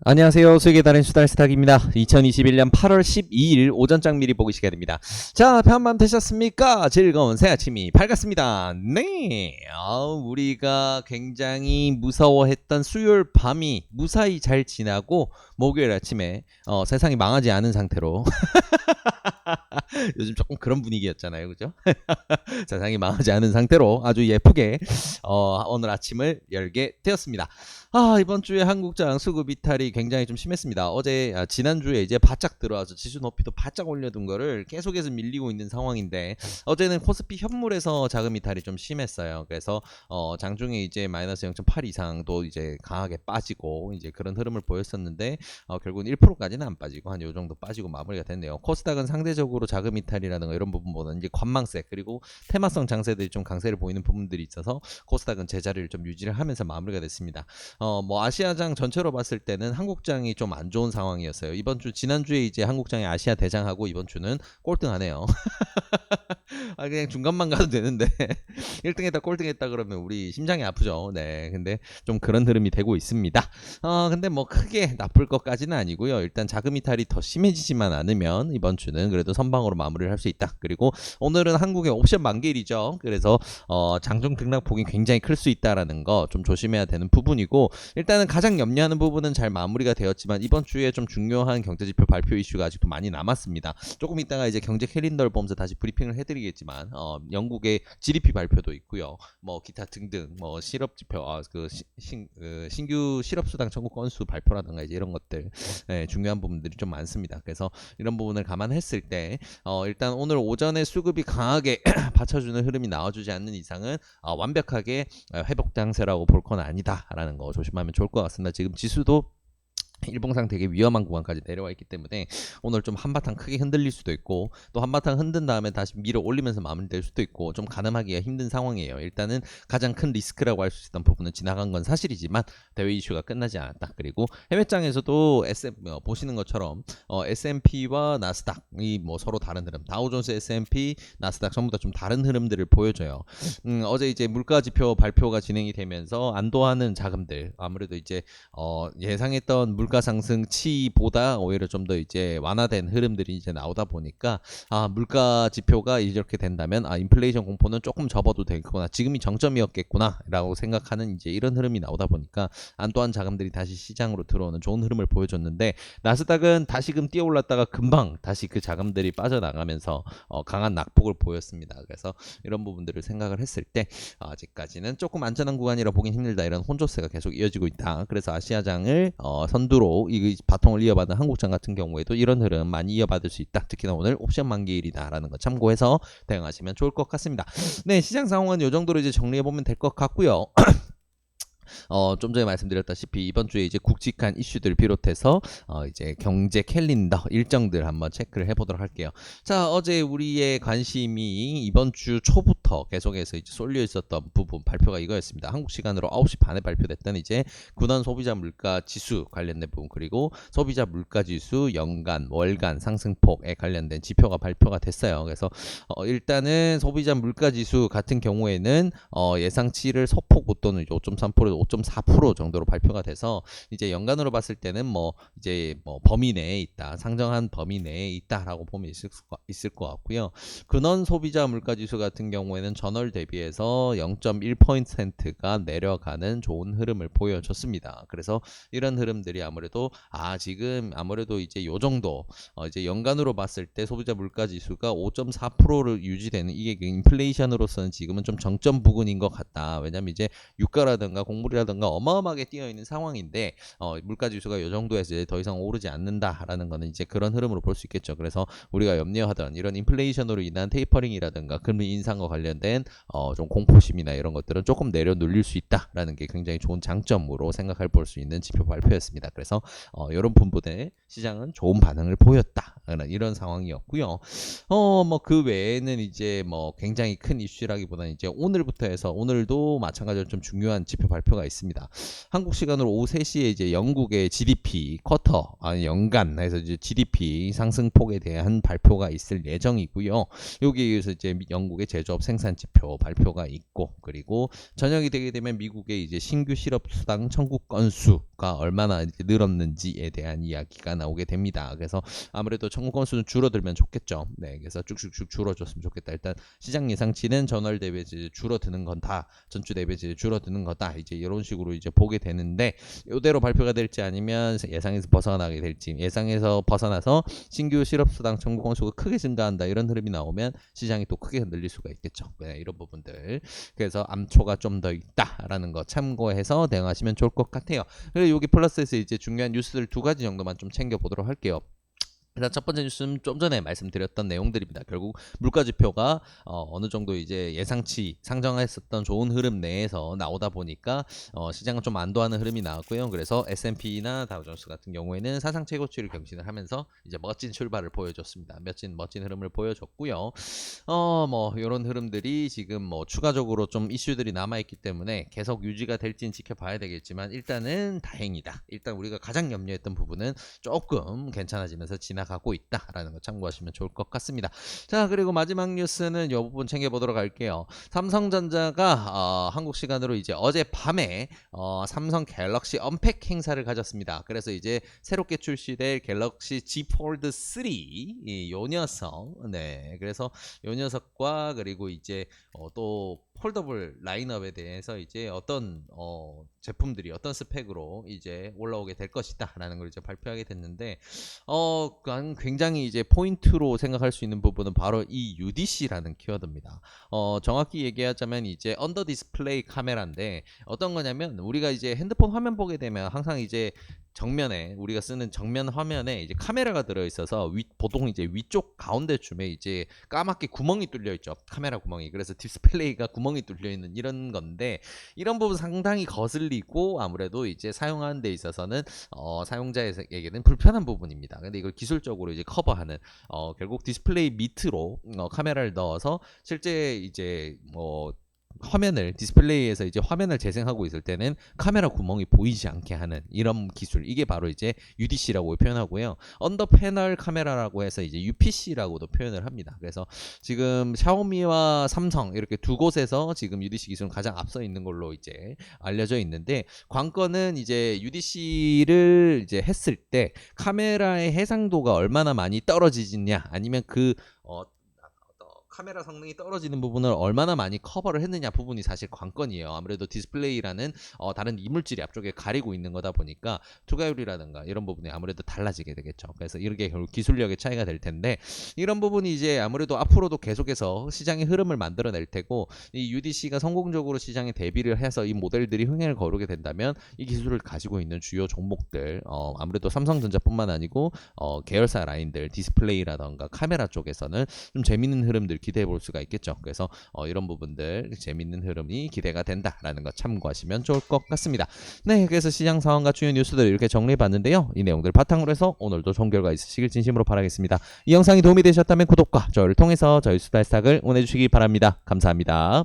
안녕하세요. 수익의 달인 수달스탁입니다. 2021년 8월 12일 오전장 미리 보기 시간입니다. 자, 편밤 되셨습니까? 즐거운 새 아침이 밝았습니다. 네. 우리가 굉장히 무서워했던 수요일 밤이 무사히 잘 지나고 목요일 아침에 세상이 망하지 않은 상태로 요즘 조금 그런 분위기였잖아요. 그죠? 세상이 망하지 않은 상태로 아주 예쁘게 오늘 아침을 열게 되었습니다. 이번 주에 한국장 수급 이탈이 굉장히 좀 심했습니다. 지난주에 이제 바짝 들어와서 지수 높이도 바짝 올려둔 거를 계속해서 밀리고 있는 상황인데, 어제는 코스피 현물에서 자금 이탈이 좀 심했어요. 그래서 장중에 이제 마이너스 0.8 이상도 이제 강하게 빠지고 이제 그런 흐름을 보였었는데, 결국은 1%까지는 안 빠지고 한 요 정도 빠지고 마무리가 됐네요. 코스닥은 상대적으로 자금 이탈이라든가 이런 부분보다는 이제 관망세 그리고 테마성 장세들이 좀 강세를 보이는 부분들이 있어서 코스닥은 제자리를 좀 유지를 하면서 마무리가 됐습니다. 아시아장 전체로 봤을 때는 한국장이 좀 안 좋은 상황이었어요. 지난주에 이제 한국장이 아시아 대장하고 이번 주는 꼴등하네요. 그냥 중간만 가도 되는데 1등 했다 꼴등 했다 그러면 우리 심장이 아프죠. 네. 근데 좀 그런 흐름이 되고 있습니다. 근데 뭐 크게 나쁠 것까지는 아니고요. 일단 자금 이탈이 더 심해지지만 않으면 이번 주는 그래도 선방으로 마무리를 할 수 있다. 그리고 오늘은 한국의 옵션 만기일이죠. 그래서 장중 등락폭이 굉장히 클 수 있다라는 거 좀 조심해야 되는 부분이고, 일단은 가장 염려하는 부분은 잘 마무리가 되었지만 이번 주에 좀 중요한 경제지표 발표 이슈가 아직도 많이 남았습니다. 조금 이따가 이제 경제 캘린더를 보면서 다시 브리핑을 해드리겠지만 영국의 GDP 발표도 있고요. 뭐 기타 등등 뭐 실업지표, 신규 실업수당 청구 건수 발표라든가 이제 이런 것들, 중요한 부분들이 좀 많습니다. 그래서 이런 부분을 감안했을 때 일단 오늘 오전에 수급이 강하게 받쳐주는 흐름이 나와주지 않는 이상은 완벽하게 회복 장세라고 볼 건 아니다라는 거 조심하면 좋을 것 같습니다. 지금 지수도 일봉상 되게 위험한 구간까지 내려와 있기 때문에 오늘 좀 한바탕 크게 흔들릴 수도 있고, 또 한바탕 흔든 다음에 다시 밀어 올리면서 마무리될 수도 있고 좀 가늠하기가 힘든 상황이에요. 일단은 가장 큰 리스크라고 할 수 있던 부분은 지나간 건 사실이지만 대외 이슈가 끝나지 않았다. 그리고 해외장에서도 보시는 것처럼 S&P와 나스닥이 뭐 서로 다른 흐름, 다우존스, S&P, 나스닥 전부 다 좀 다른 흐름들을 보여줘요. 어제 이제 물가지표 발표가 진행이 되면서 안도하는 자금들, 아무래도 이제 예상했던 물가 상승치보다 오히려 좀 더 이제 완화된 흐름들이 이제 나오다 보니까 물가 지표가 이렇게 된다면 인플레이션 공포는 조금 접어도 되겠구나, 지금이 정점이었겠구나라고 생각하는 이제 이런 흐름이 나오다 보니까 안도한 자금들이 다시 시장으로 들어오는 좋은 흐름을 보여줬는데, 나스닥은 다시금 뛰어올랐다가 금방 다시 그 자금들이 빠져나가면서 강한 낙폭을 보였습니다. 그래서 이런 부분들을 생각을 했을 때 아직까지는 조금 안전한 구간이라 보긴 힘들다, 이런 혼조세가 계속 이어지고 있다. 그래서 아시아장을 선두로 이 바통을 이어받은 한국장 같은 경우에도 이런 흐름 많이 이어받을 수 있다. 특히나 오늘 옵션 만기일이다라는 거 참고해서 대응하시면 좋을 것 같습니다. 네, 시장 상황은 이 정도로 이제 정리해보면 될 것 같고요. 좀 전에 말씀드렸다시피 이번 주에 이제 굵직한 이슈들 비롯해서 이제 경제 캘린더 일정들 한번 체크를 해보도록 할게요. 자, 어제 우리의 관심이 이번 주 초부터 계속해서 이제 쏠려 있었던 부분 발표가 이거였습니다. 한국 시간으로 9시 반에 발표됐던 이제 군원 소비자 물가 지수 관련된 부분, 그리고 소비자 물가 지수 연간 월간 상승폭에 관련된 지표가 발표가 됐어요. 그래서 일단은 소비자 물가 지수 같은 경우에는 예상치를 소폭 웃도는 5.3% 5.4% 정도로 발표가 돼서 이제 연간으로 봤을 때는 이제 범위 내에 있다, 상정한 범위 내에 있다라고 보면 있을 것 같고요. 근원 소비자 물가 지수 같은 경우에는 전월 대비해서 0.1%가 내려가는 좋은 흐름을 보여줬습니다. 그래서 이런 흐름들이 아무래도 지금 아무래도 이제 요 정도 이제 연간으로 봤을 때 소비자 물가 지수가 5.4%를 유지되는, 이게 인플레이션으로서는 지금은 좀 정점 부근인 것 같다. 왜냐면 이제 유가라든가 곡물이라든가 어마어마하게 뛰어 있는 상황인데 물가 지수가 이 정도에서 이제 더 이상 오르지 않는다라는 거는 이제 그런 흐름으로 볼 수 있겠죠. 그래서 우리가 염려하던 이런 인플레이션으로 인한 테이퍼링이라든가 금리 인상과 관련된 좀 공포심이나 이런 것들은 조금 내려놓을 수 있다라는 게 굉장히 좋은 장점으로 생각할 볼 수 있는 지표 발표였습니다. 그래서 이런 부분에 시장은 좋은 반응을 보였다, 이런 상황이었고요. 그 외에는 이제 굉장히 큰 이슈라기보다는 이제 오늘부터 해서 오늘도 마찬가지로 좀 중요한 지표 발표가 있습니다. 한국 시간으로 오후 3시에 이제 영국의 GDP 쿼터 연간 해서 이제 GDP 상승폭에 대한 발표가 있을 예정이고요. 여기에서 이제 영국의 제조업 생산 지표 발표가 있고, 그리고 저녁이 되게 되면 미국의 이제 신규 실업 수당 청구 건수가 얼마나 이제 늘었는지에 대한 이야기가 나오게 됩니다. 그래서 아무래도 청구 건수는 줄어들면 좋겠죠. 네, 그래서 쭉쭉쭉 줄어줬으면 좋겠다. 일단 시장 예상치는 전월 대비 줄어드는 건 다, 전주 대비 줄어드는 거다. 이제 이런 식으로 이제 보게 되는데, 이대로 발표가 될지 아니면 예상에서 벗어나게 될지, 예상에서 벗어나서 신규 실업수당 청구 건수가 크게 증가한다, 이런 흐름이 나오면 시장이 또 크게 흔들릴 수가 있겠죠. 네, 이런 부분들. 그래서 암초가 좀 더 있다라는 거 참고해서 대응하시면 좋을 것 같아요. 그리고 여기 플러스에서 이제 중요한 뉴스들 두 가지 정도만 좀 챙겨보도록 할게요. 일단 첫 번째 뉴스는 좀 전에 말씀드렸던 내용들입니다. 결국 물가 지표가 어느 정도 이제 예상치 상정했었던 좋은 흐름 내에서 나오다 보니까 시장은 좀 안도하는 흐름이 나왔고요. 그래서 S&P나 다우존스 같은 경우에는 사상 최고치를 경신을 하면서 이제 멋진 출발을 보여줬습니다. 멋진 흐름을 보여줬고요. 뭐 이런 흐름들이 지금 뭐 추가적으로 좀 이슈들이 남아있기 때문에 계속 유지가 될지는 지켜봐야 되겠지만, 일단은 다행이다. 일단 우리가 가장 염려했던 부분은 조금 괜찮아지면서 지나가고 있다라는 거 참고하시면 좋을 것 같습니다. 자, 그리고 마지막 뉴스는 이 부분 챙겨보도록 할게요. 삼성전자가 한국 시간으로 이제 어젯밤에 삼성 갤럭시 언팩 행사를 가졌습니다. 그래서 이제 새롭게 출시될 갤럭시 Z 폴드 3, 요 녀석, 네, 그래서 요 녀석과 그리고 이제 또 폴더블 라인업에 대해서 이제 어떤 제품들이 어떤 스펙으로 이제 올라오게 될 것이다라는 걸 이제 발표하게 됐는데, 굉장히 이제 포인트로 생각할 수 있는 부분은 바로 이 UDC라는 키워드입니다. 정확히 얘기하자면 이제 언더 디스플레이 카메라인데, 어떤 거냐면 우리가 이제 핸드폰 화면 보게 되면 항상 이제 정면에, 우리가 쓰는 정면 화면에 이제 카메라가 들어 있어서 보통 이제 위쪽 가운데쯤에 이제 까맣게 구멍이 뚫려 있죠. 카메라 구멍이. 그래서 디스플레이가 구멍이 뚫려 있는 이런 건데, 이런 부분 상당히 거슬리고 아무래도 이제 사용하는 데 있어서는 사용자에게는 불편한 부분입니다. 근데 이걸 기술적으로 이제 커버하는, 결국 디스플레이 밑으로 카메라를 넣어서 실제 이제 화면을, 디스플레이에서 이제 화면을 재생하고 있을 때는 카메라 구멍이 보이지 않게 하는 이런 기술, 이게 바로 이제 UDC라고 표현하고요. 언더 패널 카메라라고 해서 이제 UPC라고도 표현을 합니다. 그래서 지금 샤오미와 삼성 이렇게 두 곳에서 지금 UDC 기술은 가장 앞서 있는 걸로 이제 알려져 있는데, 관건은 이제 UDC를 이제 했을 때 카메라의 해상도가 얼마나 많이 떨어지느냐, 아니면 카메라 성능이 떨어지는 부분을 얼마나 많이 커버를 했느냐 부분이 사실 관건이에요. 아무래도 디스플레이라는 다른 이물질이 앞쪽에 가리고 있는 거다 보니까 투과율이라든가 이런 부분이 아무래도 달라지게 되겠죠. 그래서 이렇게 결국 기술력의 차이가 될 텐데, 이런 부분이 이제 아무래도 앞으로도 계속해서 시장의 흐름을 만들어낼 테고, 이 UDC가 성공적으로 시장에 대비를 해서 이 모델들이 흥행을 거두게 된다면 이 기술을 가지고 있는 주요 종목들, 아무래도 삼성전자뿐만 아니고 계열사 라인들, 디스플레이라든가 카메라 쪽에서는 좀 재밌는 흐름들 기대해 볼 수가 있겠죠. 그래서 이런 부분들 재밌는 흐름이 기대가 된다라는 거 참고하시면 좋을 것 같습니다. 네, 그래서 시장 상황과 주요 뉴스들 이렇게 정리해 봤는데요. 이 내용들 바탕으로 해서 오늘도 좋은 결과 있으시길 진심으로 바라겠습니다. 이 영상이 도움이 되셨다면 구독과 좋아요를 통해서 저희 수다스탁을 응원해 주시기 바랍니다. 감사합니다.